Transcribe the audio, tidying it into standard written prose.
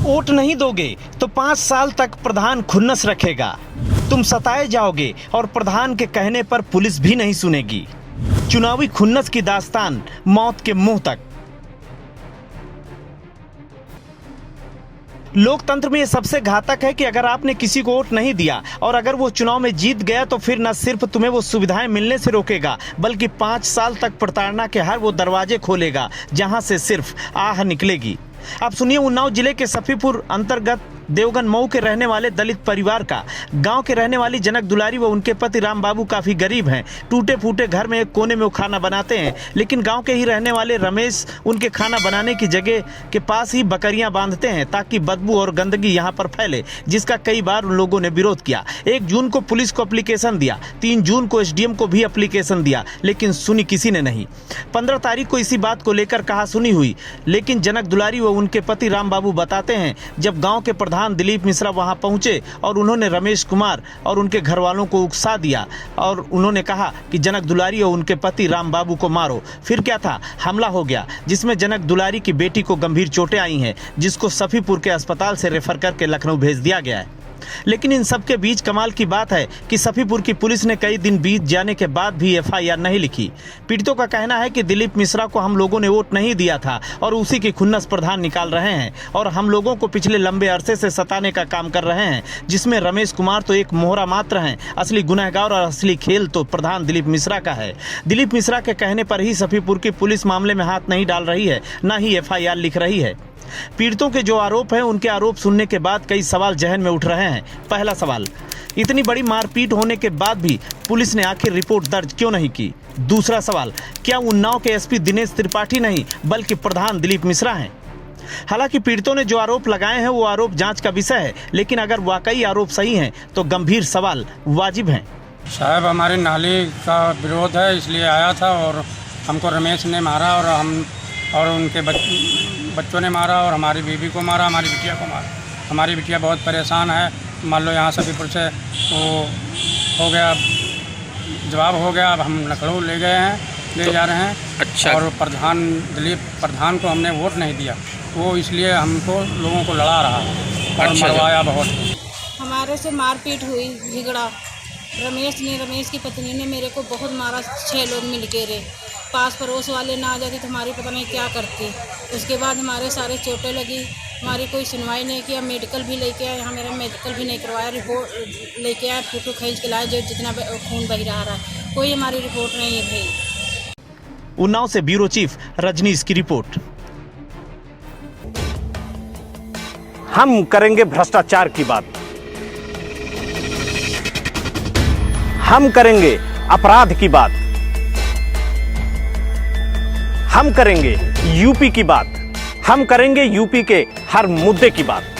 Vote नहीं दोगे तो 5 साल तक प्रधान खुन्नस रखेगा। तुम सताए जाओगे और प्रधान के कहने पर पुलिस भी नहीं सुनेगी। चुनावी खुन्नस की दास्तान मौत के मुंह तक। लोकतंत्र में ये सबसे घातक है कि अगर आपने किसी को वोट नहीं दिया और अगर वो चुनाव में जीत गया तो फिर न सिर्फ तुम्हें वो सुविधाएं मिलने से रोकेगा बल्कि 5 साल तक प्रताड़ना के हर वो दरवाजे खोलेगा जहां से सिर्फ आह निकलेगी। आप सुनिए उन्नाव जिले के सफीपुर अंतर्गत देवगन मऊ के रहने वाले दलित परिवार का। गांव के रहने वाली जनक दुलारी व उनके पति राम बाबू काफी गरीब हैं। टूटे फूटे घर में एक कोने में वो खाना बनाते हैं, लेकिन गांव के ही रहने वाले रमेश उनके खाना बनाने की जगह के पास ही बकरियां बांधते हैं ताकि बदबू और गंदगी यहां पर फैले, जिसका कई बार उन लोगों ने विरोध किया। 1 जून को पुलिस को एप्लीकेशन दिया, 3 जून को एसडीएम को भी एप्लीकेशन दिया, लेकिन सुनी किसी ने नहीं। 15 तारीख को इसी बात को लेकर कहा सुनी हुई, लेकिन जनक दुलारी व उनके पति राम बाबू बताते हैं जब गांव के प्रधान दिलीप मिश्रा वहां पहुंचे और उन्होंने रमेश कुमार और उनके घर वालों को उकसा दिया और उन्होंने कहा कि जनक दुलारी और उनके पति राम बाबू को मारो। फिर क्या था, हमला हो गया जिसमें जनक दुलारी की बेटी को गंभीर चोटें आई हैं, जिसको सफीपुर के अस्पताल से रेफर करके लखनऊ भेज दिया गया है। लेकिन इन सब के बीच कमाल की बात है कि सफीपुर की पुलिस ने कई दिन बीत जाने के बाद भी एफआईआर नहीं लिखी। पीड़ितों का कहना है कि दिलीप मिश्रा को हम लोगों ने वोट नहीं दिया था और उसी की खुन्नस प्रधान निकाल रहे हैं और हम लोगों को पिछले लंबे अरसे से सताने का काम कर रहे हैं, जिसमें रमेश कुमार तो एक मोहरा मात्र हैं। असली गुनहगार और असली खेल तो प्रधान दिलीप मिश्रा का है। दिलीप मिश्रा के कहने पर ही सफीपुर की पुलिस मामले में हाथ नहीं डाल रही है, न ही एफआईआर लिख रही है। पीड़ितों के जो आरोप हैं उनके आरोप सुनने के बाद कई सवाल जहन में उठ रहे हैं। पहला सवाल, इतनी बड़ी मारपीट होने के बाद भी पुलिस ने आखिर रिपोर्ट दर्ज क्यों नहीं की? दूसरा सवाल, क्या उन्नाव के एसपी दिनेश त्रिपाठी नहीं बल्कि प्रधान दिलीप मिश्रा हैं? हालांकि पीड़ितों ने जो आरोप लगाए हैं वो आरोप जांच का विषय है, लेकिन अगर वाकई आरोप सही हैं तो गंभीर सवाल वाजिब हैं। साहब, हमारे नाले का विरोध है इसलिए आया था और हमको रमेश ने मारा और उनके बच्चों ने मारा और हमारी बीवी को मारा, हमारी बिटिया को मारा। हमारी बिटिया बहुत परेशान है। मान लो यहाँ सफीपुर से वो हो गया, जवाब हो गया, अब हम लखनऊ ले गए हैं, ले जा रहे हैं। अच्छा। और प्रधान दिलीप प्रधान को हमने वोट नहीं दिया, वो इसलिए हमको लोगों को लड़ा रहा और अच्छा, मरवाया बहुत। हमारे से मारपीट हुई, झगड़ा। रमेश की पत्नी ने मेरे को बहुत मारा। 6 लोग मिल के रहे। पास पड़ोस वाले ना आ जाती तो हमारी पता नहीं क्या करती। उसके बाद हमारे सारे चोटें लगी, हमारी कोई सुनवाई नहीं किया। मेडिकल भी लेके आए, यहाँ मेरा मेडिकल भी नहीं करवाया। रिपोर्ट लेके आए, फोटो खींच के लाए, जो जितना खून बह रहा है, कोई हमारी रिपोर्ट नहीं है भाई। उन्नाव से ब्यूरो चीफ रजनीश की रिपोर्ट। हम करेंगे भ्रष्टाचार की बात, हम करेंगे अपराध की बात, हम करेंगे यूपी की बात, हम करेंगे यूपी के हर मुद्दे की बात।